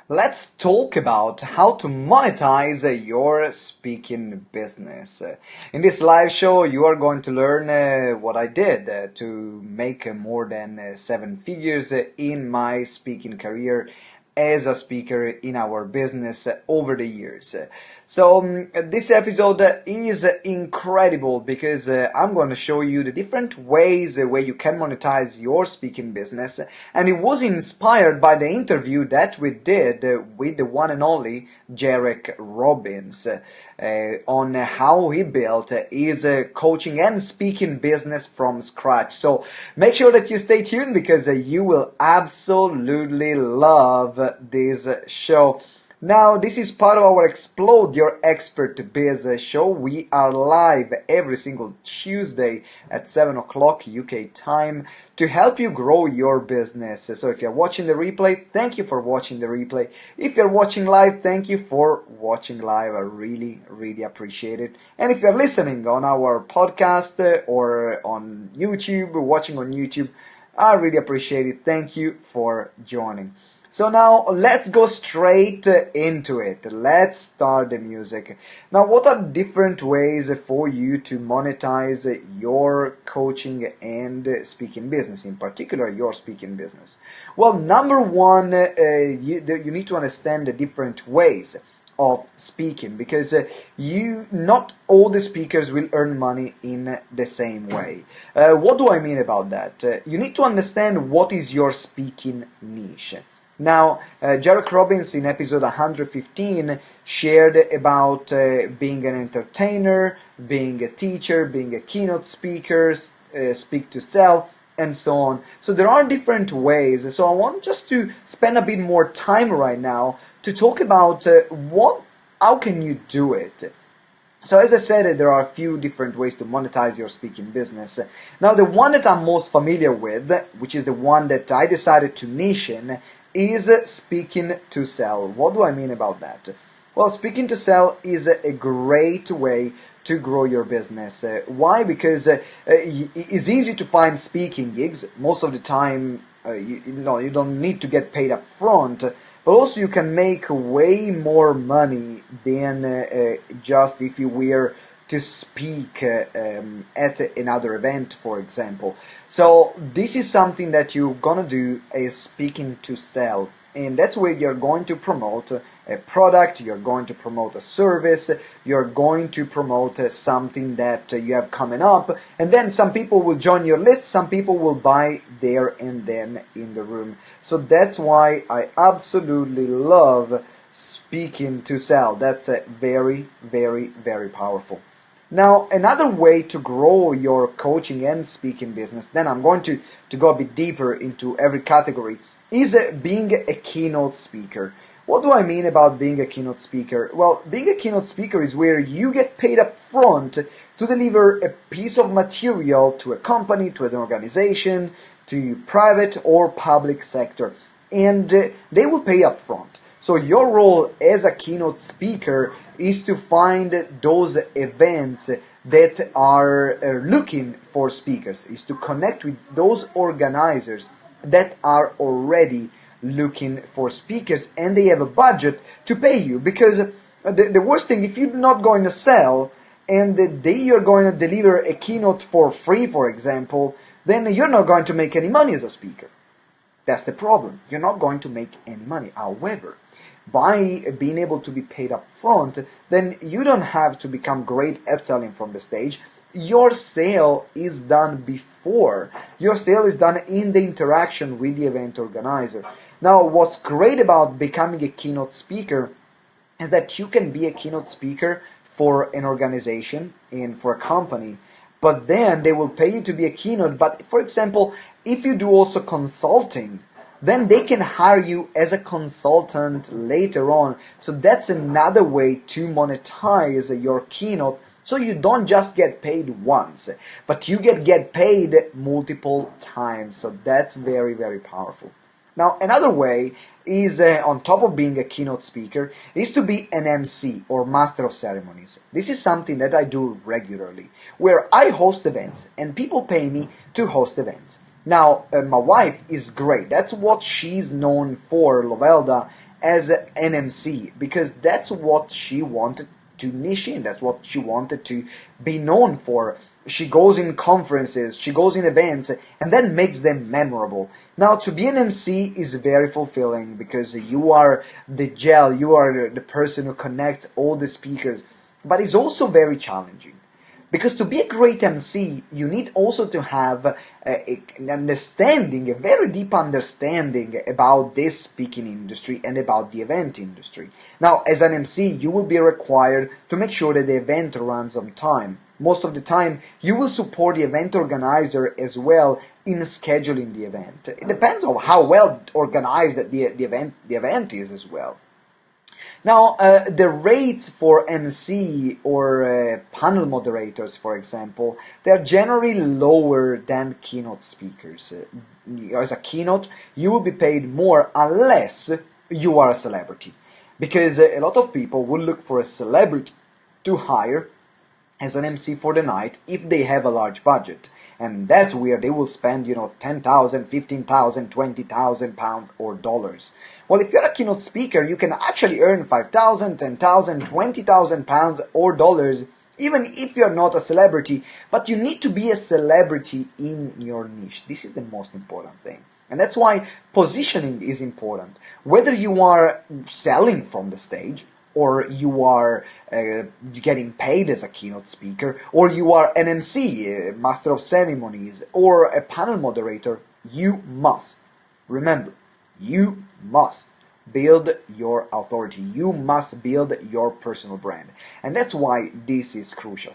Let's talk about how to monetize your speaking business. In this live show, you are going to learn what I did to make more than seven figures in my speaking career as a speaker in our business over the years. This episode is incredible because I'm going to show you the different ways where you can monetize your speaking business, and it was inspired by the interview that we did with the one and only Jarek Robbins on how he built his coaching and speaking business from scratch. So make sure that you stay tuned because you will absolutely love this show. Now, this is part of our eXplode Your Expert Biz show. We are live every single Tuesday at 7 o'clock UK time to help you grow your business. So if you're watching the replay, thank you for watching the replay. If you're watching live, thank you for watching live. I really, really appreciate it. And if you're listening on our podcast or on YouTube, watching on YouTube, I really appreciate it. Thank you for joining. So now let's go straight into it. Let's start the music. Now, what are different ways for you to monetize your coaching and speaking business, in particular your speaking business? Well, number one, you need to understand the different ways of speaking because not all the speakers will earn money in the same way. What do I mean about that? You need to understand what is your speaking niche. Now, Jarek Robbins in episode 115 shared about being an entertainer, being a teacher, being a keynote speaker, speak to sell, and so on. So there are different ways. So I want just to spend a bit more time right now to talk about how can you do it. So as I said, there are a few different ways to monetize your speaking business. Now, the one that I'm most familiar with, which is the one that I decided to niche in, is speaking to sell. What do I mean about that? Well, speaking to sell is a great way to grow your business. Why? Because it's easy to find speaking gigs. Most of the time, you don't need to get paid up front, but also you can make way more money than just if you were to speak at another event, for example. So this is something that you're gonna do, is speaking to sell, and that's where you're going to promote a product, you're going to promote a service, you're going to promote something that you have coming up, and then some people will join your list, some people will buy there and then in the room. So that's why I absolutely love speaking to sell. That's very, very, very powerful. Now, another way to grow your coaching and speaking business, then I'm going to go a bit deeper into every category, is being a keynote speaker. What do I mean about being a keynote speaker? Well, being a keynote speaker is where you get paid up front to deliver a piece of material to a company, to an organization, to private or public sector, and they will pay up front. So your role as a keynote speaker is to find those events that are looking for speakers, is to connect with those organizers that are already looking for speakers and they have a budget to pay you. Because the worst thing, if you're not going to sell and they are going to deliver a keynote for free, for example, then you're not going to make any money as a speaker. That's the problem. You're not going to make any money. However, by being able to be paid up front, then you don't have to become great at selling from the stage. Your sale is done before. Your sale is done in the interaction with the event organizer. Now, what's great about becoming a keynote speaker is that you can be a keynote speaker for an organization and for a company, but then they will pay you to be a keynote. But for example, if you do also consulting, then they can hire you as a consultant later on. So that's another way to monetize your keynote. So you don't just get paid once, but you get paid multiple times. So that's very, very powerful. Now, another way is, on top of being a keynote speaker, is to be an MC or master of ceremonies. This is something that I do regularly, where I host events and people pay me to host events. Now, my wife is great. That's what she's known for, Lovelda, as an MC, because that's what she wanted to niche in. That's what she wanted to be known for. She goes in conferences, she goes in events, and then makes them memorable. Now, to be an MC is very fulfilling because you are the gel, you are the person who connects all the speakers, but it's also very challenging. Because to be a great MC, you need also to have an understanding, a very deep understanding about this speaking industry and about the event industry. Now, as an MC, you will be required to make sure that the event runs on time. Most of the time, you will support the event organizer as well in scheduling the event. It depends on how well organized the event is as well. Now, the rates for MC or panel moderators, for example, they're generally lower than keynote speakers. As a keynote, you will be paid more unless you are a celebrity. Because a lot of people will look for a celebrity to hire as an MC for the night if they have a large budget. And that's where they will spend, 10,000, 15,000, 20,000 pounds or dollars. Well, if you're a keynote speaker, you can actually earn 5,000, 10,000, 20,000 pounds or dollars, even if you're not a celebrity. But you need to be a celebrity in your niche. This is the most important thing. And that's why positioning is important. Whether you are selling from the stage, or you are getting paid as a keynote speaker, or you are an MC, a master of ceremonies, or a panel moderator, you must, remember, you must build your authority. You must build your personal brand. And that's why this is crucial.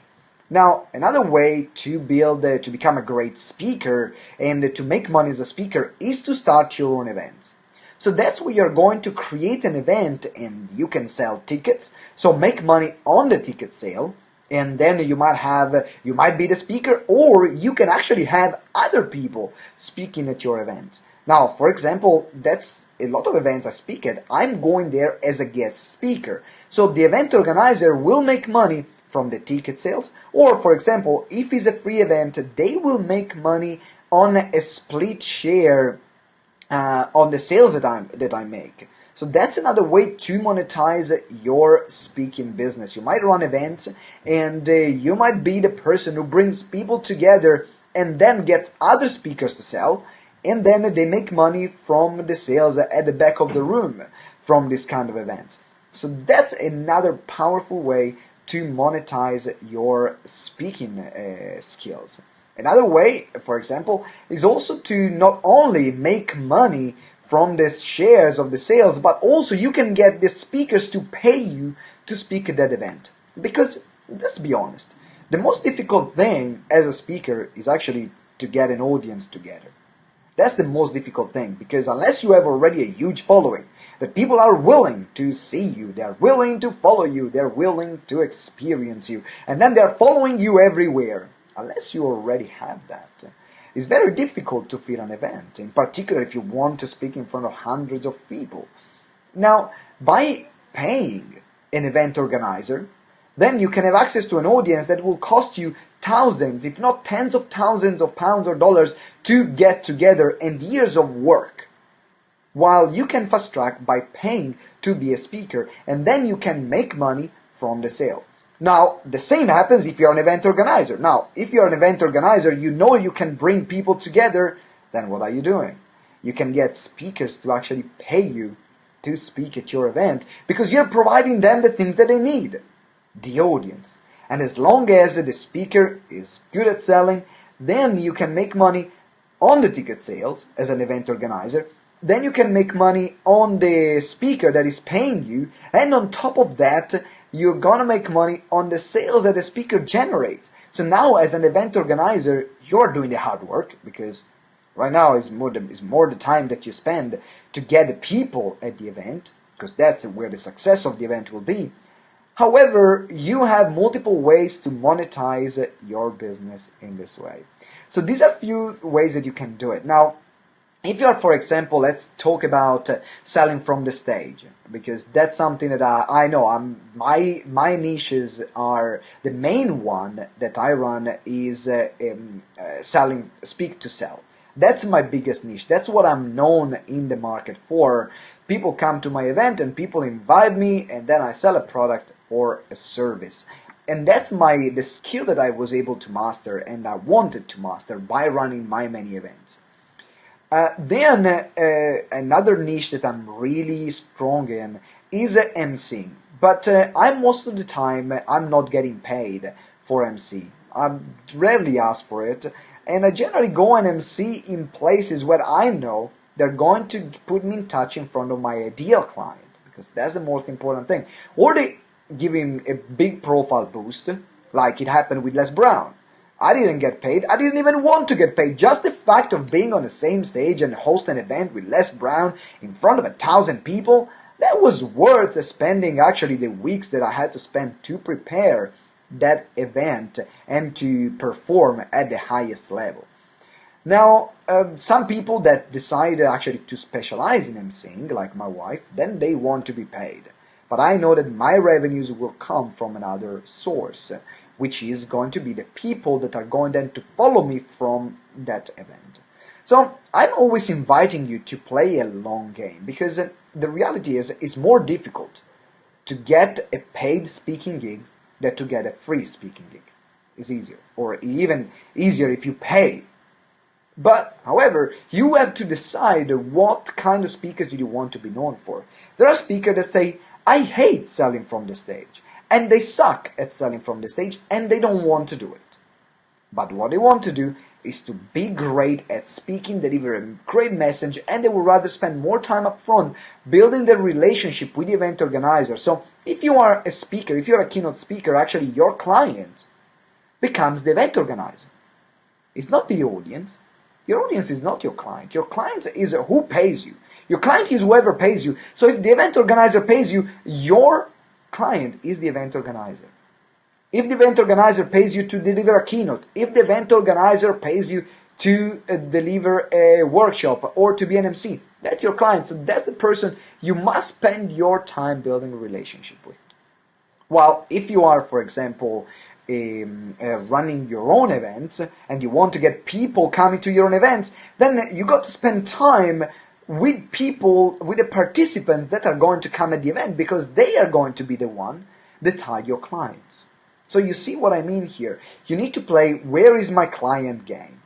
Now, another way to to become a great speaker and to make money as a speaker is to start your own events. So that's where you're going to create an event and you can sell tickets. So make money on the ticket sale, and then you might be the speaker, or you can actually have other people speaking at your event. Now, for example, that's a lot of events I speak at. I'm going there as a guest speaker. So the event organizer will make money from the ticket sales, or for example, if it's a free event, they will make money on a split share on the sales that I make. So that's another way to monetize your speaking business. You might run events, and you might be the person who brings people together and then gets other speakers to sell, and then they make money from the sales at the back of the room from this kind of events. So that's another powerful way to monetize your speaking skills. Another way, for example, is also to not only make money from the shares of the sales, but also you can get the speakers to pay you to speak at that event. Because, let's be honest, the most difficult thing as a speaker is actually to get an audience together. That's the most difficult thing, because unless you have already a huge following, that people are willing to see you, they're willing to follow you, they're willing to experience you, and then they're following you everywhere. Unless you already have that, it's very difficult to fill an event, in particular if you want to speak in front of hundreds of people. Now, by paying an event organizer, then you can have access to an audience that will cost you thousands, if not tens of thousands of pounds or dollars to get together, and years of work. While you can fast track by paying to be a speaker, and then you can make money from the sale. Now, the same happens if you're an event organizer. Now, if you're an event organizer, you know you can bring people together, then what are you doing? You can get speakers to actually pay you to speak at your event, because you're providing them the things that they need, the audience. And as long as the speaker is good at selling, then you can make money on the ticket sales as an event organizer. Then you can make money on the speaker that is paying you, and on top of that, you're gonna make money on the sales that the speaker generates. So now, as an event organizer, you're doing the hard work, because right now is more the time that you spend to get the people at the event, because that's where the success of the event will be. However, you have multiple ways to monetize your business in this way. So these are a few ways that you can do it. Now, if you're, for example, let's talk about selling from the stage, because that's something that I know. My niches are, the main one that I run is speak to sell. That's my biggest niche. That's what I'm known in the market for, People come to my event and people invite me, and then I sell a product or a service. And that's the skill that I was able to master and I wanted to master by running my many events. Another niche that I'm really strong in is emceeing. But I'm most of the time I'm not getting paid for MC. I rarely ask for it, and I generally go and MC in places where I know they're going to put me in touch in front of my ideal client, because that's the most important thing. Or they give him a big profile boost, like it happened with Les Brown. I didn't get paid. I didn't even want to get paid. Just the fact of being on the same stage and host an event with Les Brown in front of 1,000 people, that was worth spending actually the weeks that I had to spend to prepare that event and to perform at the highest level. Now, some people that decide actually to specialize in emceeing, like my wife, then they want to be paid. But I know that my revenues will come from another source, which is going to be the people that are going then to follow me from that event. So I'm always inviting you to play a long game, because the reality is it's more difficult to get a paid speaking gig than to get a free speaking gig. It's easier, or even easier if you pay. But, however, you have to decide what kind of speakers you want to be known for. There are speakers that say, I hate selling from the stage, and they suck at selling from the stage, and they don't want to do it. But what they want to do is to be great at speaking, deliver a great message, and they would rather spend more time up front building the relationship with the event organizer. So if you are a speaker, if you're a keynote speaker, actually your client becomes the event organizer. It's not the audience. Your audience is not your client. Your client is who pays you. Your client is whoever pays you. So if the event organizer pays you, your client is the event organizer. If the event organizer pays you to deliver a keynote, if the event organizer pays you to deliver a workshop or to be an MC, that's your client. So that's the person you must spend your time building a relationship with. While if you are, for example, running your own events and you want to get people coming to your own events, then you got to spend time with people, with the participants that are going to come at the event, because they are going to be the one that are your clients. So you see what I mean here. You need to play where is my client game,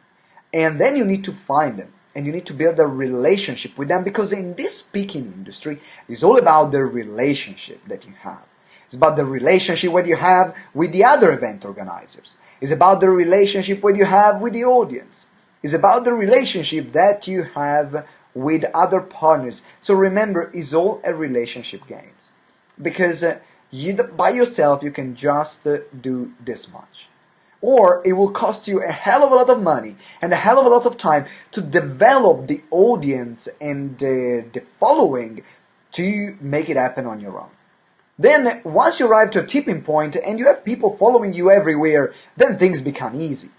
and then you need to find them and you need to build a relationship with them, because in this speaking industry it's all about the relationship that you have. It's about the relationship that you have with the other event organizers. It's about the relationship that you have with the audience. It's about the relationship that you have with other partners. So remember, it's all a relationship game. Because you by yourself, you can just do this much. Or it will cost you a hell of a lot of money and a hell of a lot of time to develop the audience and the following to make it happen on your own. Then, once you arrive to a tipping point and you have people following you everywhere, then things become easy.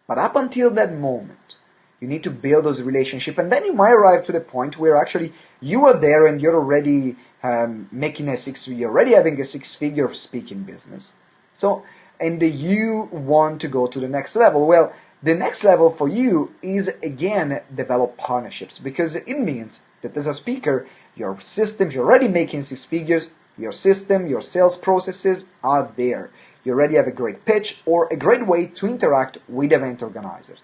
But up until that moment, you need to build those relationships, and then you might arrive to the point where actually you are there and you're already you're already having a six-figure speaking business. So, and you want to go to the next level. Well, the next level for you is again develop partnerships, because it means that as a speaker, your systems, you're already making six figures. Your system, your sales processes are there. You already have a great pitch or a great way to interact with event organizers.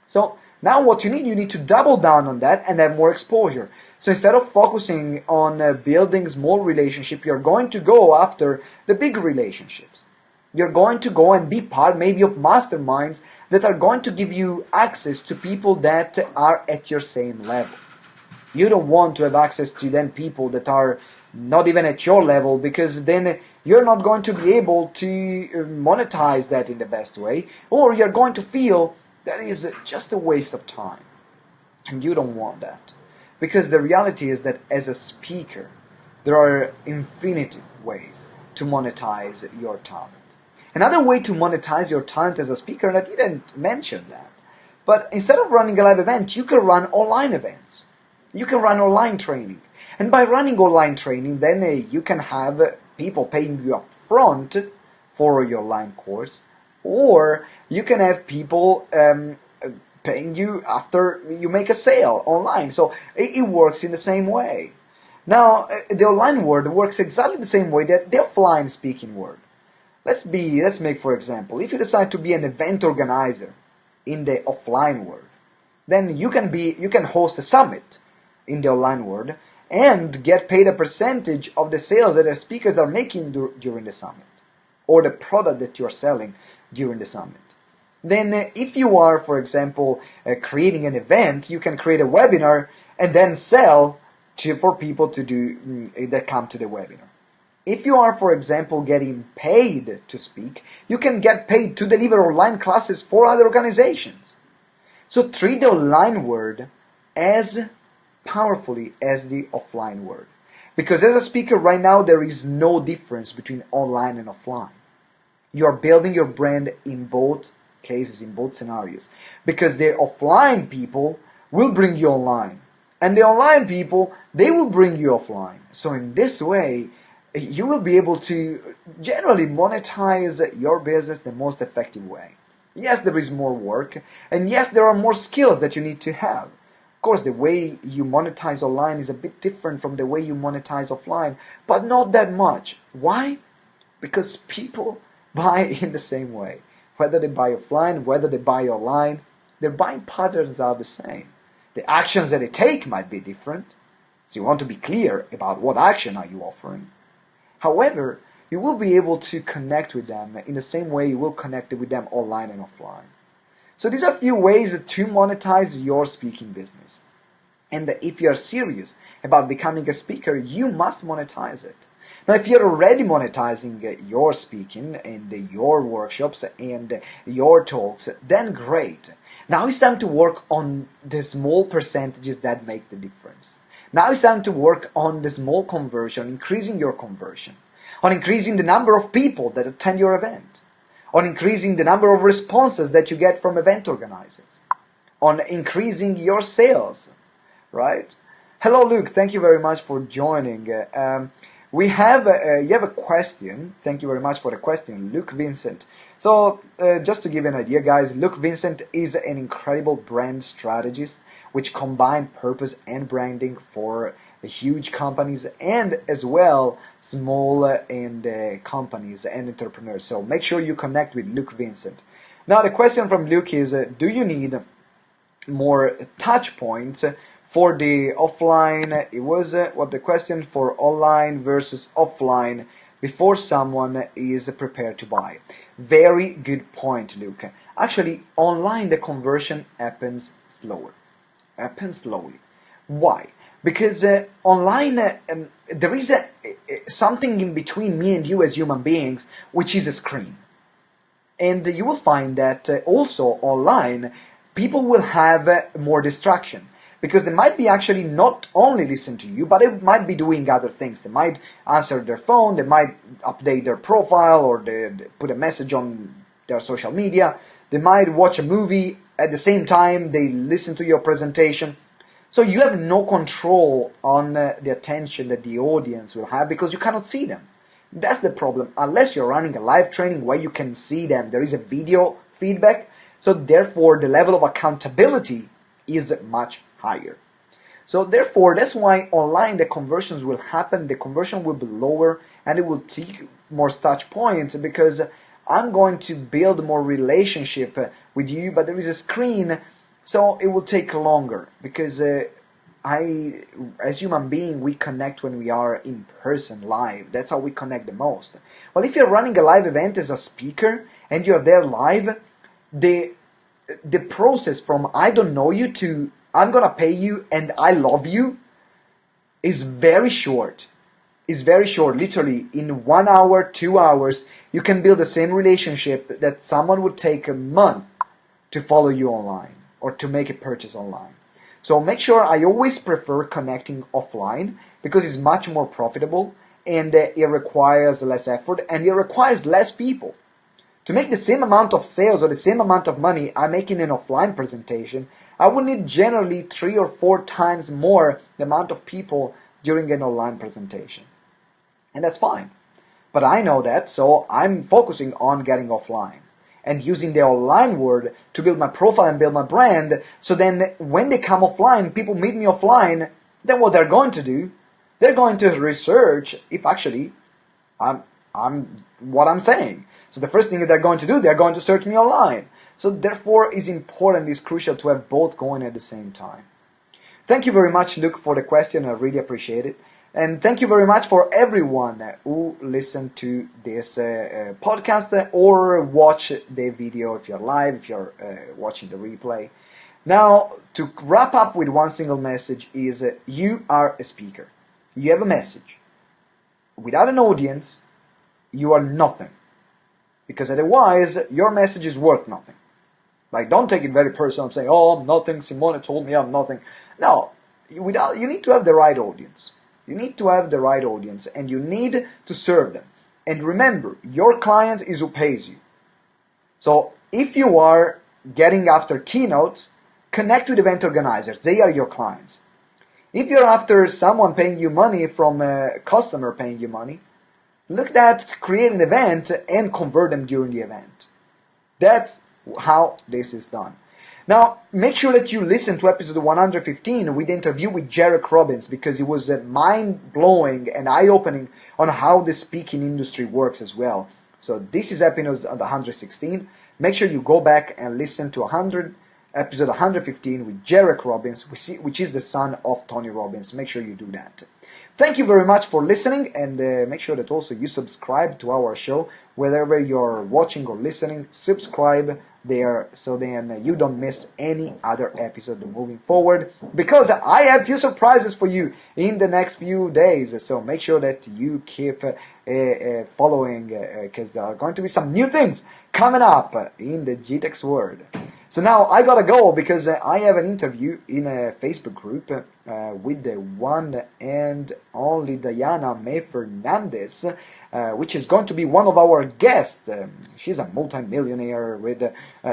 So now what you need to double down on that and have more exposure. So instead of focusing on building small relationships, you're going to go after the big relationships. You're going to go and be part maybe of masterminds that are going to give you access to people that are at your same level. You don't want to have access to then people that are not even at your level, because then you're not going to be able to monetize that in the best way, or you're going to feel that is just a waste of time. And you don't want that. Because the reality is that as a speaker, there are infinite ways to monetize your talent. Another way to monetize your talent as a speaker, and I didn't mention that, but instead of running a live event, you can run online events. You can run online training. And by running online training, then you can have people paying you up front for your online course, or you can have people paying you after you make a sale online. So it works in the same way. Now, the online world works exactly the same way that the offline speaking world. Let's make, for example, if you decide to be an event organizer in the offline world, then you can host a summit in the online world and get paid a percentage of the sales that the speakers are making during the summit, or the product that you're selling during the summit. Then if you are, for example, creating an event, you can create a webinar and then sell for people that come to the webinar. If you are, for example, getting paid to speak, you can get paid to deliver online classes for other organizations. So treat the online world as powerfully as the offline world. Because as a speaker right now, there is no difference between online and offline. You are building your brand in both cases, in both scenarios. Because the offline people will bring you online. And the online people, they will bring you offline. So in this way, you will be able to generally monetize your business the most effective way. Yes, there is more work, and yes, there are more skills that you need to have. Of course, the way you monetize online is a bit different from the way you monetize offline, but not that much. Why? Because people buy in the same way. Whether they buy offline, whether they buy online, their buying patterns are the same. The actions that they take might be different, so you want to be clear about what action are you offering. However, you will be able to connect with them in the same way you will connect with them online and offline. So these are a few ways to monetize your speaking business. And if you are serious about becoming a speaker, you must monetize it. Now, if you're already monetizing your speaking and your workshops and your talks, then great. Now it's time to work on the small percentages that make the difference. Now it's time to work on the small conversion, increasing your conversion, on increasing the number of people that attend your event, on increasing the number of responses that you get from event organizers, on increasing your sales, right? Hello, Luke. Thank you very much for joining. You have a question. Thank you very much for the question, Luke Vincent. So just to give you an idea, guys, Luke Vincent is an incredible brand strategist which combine purpose and branding for huge companies and as well small and companies and entrepreneurs. So make sure you connect with Luke Vincent. Now the question from Luke is, do you need more touch points for the offline? It was what the question for online versus offline before someone is prepared to buy. Very good point, Luke. Actually, online the conversion happens slowly. Why? Because online there is something in between me and you as human beings, which is a screen. And you will find that also online people will have more distraction. Because they might be actually not only listen to you, but they might be doing other things. They might answer their phone, they might update their profile, or they put a message on their social media. They might watch a movie at the same time they listen to your presentation. So you have no control on the attention that the audience will have because you cannot see them. That's the problem. Unless you're running a live training where you can see them, there is a video feedback. So therefore, the level of accountability is much higher. So therefore, that's why online the conversions will happen, the conversion will be lower, and it will take more touch points because I'm going to build more relationship with you, but there is a screen, so it will take longer because as human beings, we connect when we are in person, live. That's how we connect the most. Well, if you're running a live event as a speaker and you're there live, the process from I don't know you to I'm gonna pay you and I love you is very short. Is very short. Literally, in 1 hour, 2 hours, you can build the same relationship that someone would take a month to follow you online or to make a purchase online. So make sure, I always prefer connecting offline because it's much more profitable and it requires less effort and it requires less people. To make the same amount of sales or the same amount of money I'm making in an offline presentation, I would need generally 3 or 4 times more the amount of people during an online presentation. And that's fine. But I know that, so I'm focusing on getting offline and using the online world to build my profile and build my brand. So then when they come offline, people meet me offline, then what they're going to do, They're going to research if actually I'm what I'm saying. So the first thing that they're going to do, they're going to search me online. So therefore, it's important, it's crucial to have both going at the same time. Thank you very much, Luke, for the question. I really appreciate it. And thank you very much for everyone who listened to this podcast or watch the video if you're live, if you're watching the replay. Now, to wrap up with one single message is you are a speaker. You have a message. Without an audience, you are nothing. Because otherwise, your message is worth nothing. Like, don't take it very personal. I'm saying, oh, I'm nothing. Simone told me I'm nothing. No, you need to have the right audience. You need to have the right audience, and you need to serve them. And remember, your client is who pays you. So if you are getting after keynotes, connect with event organizers. They are your clients. If you're after someone paying you money from a customer paying you money, look at create an event and convert them during the event. That's how this is done. Now, make sure that you listen to episode 115 with the interview with Jarek Robbins, because it was mind-blowing and eye-opening on how the speaking industry works as well. So this is episode 116. Make sure you go back and listen to episode 115 with Jarek Robbins, which is the son of Tony Robbins. Make sure you do that. Thank you very much for listening, and make sure that also you subscribe to our show. Wherever you're watching or listening, subscribe there so then you don't miss any other episode moving forward, because I have few surprises for you in the next few days. So make sure that you keep following, because there are going to be some new things coming up in the GTEx world. So now I gotta go, because I have an interview in a Facebook group with the one and only Diana May Fernandez, which is going to be one of our guests. She's a multi-millionaire with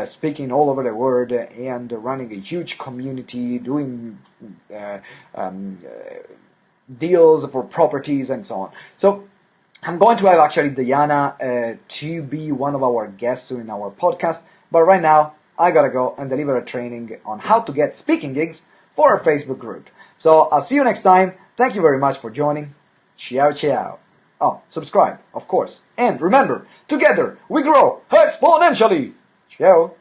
speaking all over the world and running a huge community, doing deals for properties and so on. So I'm going to have actually Diana to be one of our guests in our podcast, but right now I gotta go and deliver a training on how to get speaking gigs for our Facebook group. So I'll see you next time. Thank you very much for joining. Ciao, ciao. Oh, subscribe, of course. And remember, together we grow exponentially. Ciao.